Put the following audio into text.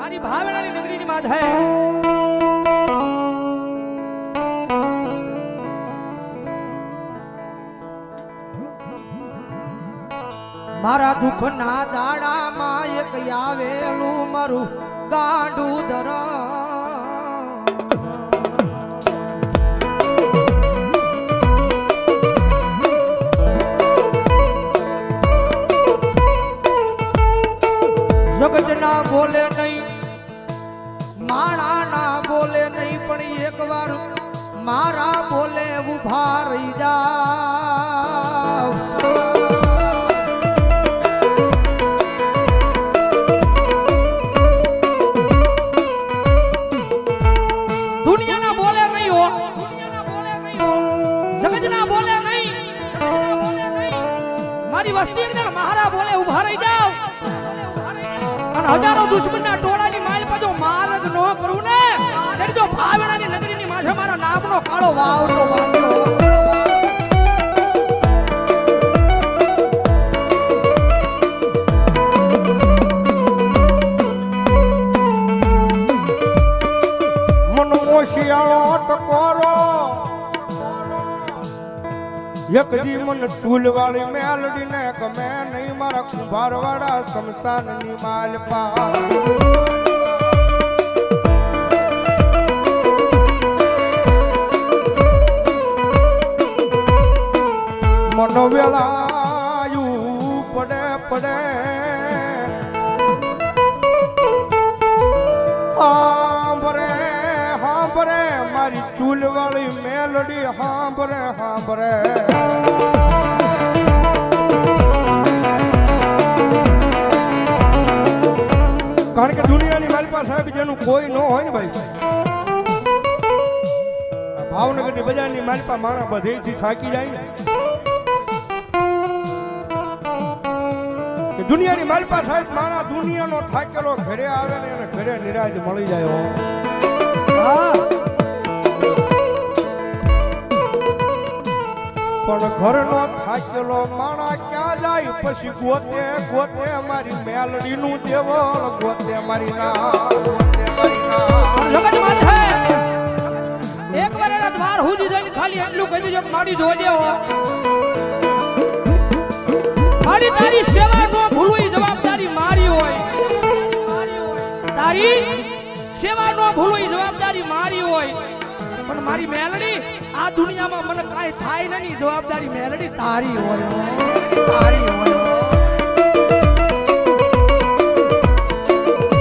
મારી ભાવેણાની નગરીની માત હે મારા દુઃખના દાડામાં એક આવેલું મારું ગાંડું ધરા જગત ના બોલે નહીં માણા ના બોલે નહીં પણ એક વાર મારા બોલે ઉભા રહી જાવ દુનિયા ના બોલે નહીં હો જગત ના બોલે નહીં મારી વસ્તી અંદર મારા બોલે ઉભા રહી જાવ હજારો દુશ્મનના ટોળાની માલ પર જો માર્ગ ન કરું ને તેડી તો ભાવેણાની નગરીની માથે મારા નામનો કાળો વાવડો વાગ્યો મનો ઓશિયાળો ટકોરો એક દી મન ટૂલ વાળી મેલડી ને ગમે નહીં મારા કુંભાર વાળા શમશાન ની માલપા મનો વેલાયું પડે પડે હાંભરે મારી ચૂલ વાળી મેલડી હાંભરે કારણ કે દુનિયાની માલપા સાહેબ જેનું કોઈ ન હોય ને ભાઈ ભાવનગરની બજારની માલપા માણસ બધેથી થાકી જાય ને દુનિયાની માલપા સાહેબ માણસ દુનિયાનો થાકેલો ઘરે આવે ને એને ઘરે નિરાજ મળી જાય પણ ઘરનો થાકેલો માણા ક્યાં જાય પછી ગોતે મારી મેલડી નું દેવળ ગોતે મારી ના એક વાર એના દ્વાર હુજી જઈને ખાલી એટલું કહી દેજો કે મારી જોજે હો મારી તારી સેવા નો ભૂલું એ જવાબદારી મારી હોય તારી સેવા નો ભૂલું એ જવાબદારી મારી હોય પણ મારી મેલડી આ દુનિયામાં મને કાઈ થાય નહીં જવાબદારી મેલડી તારી હોય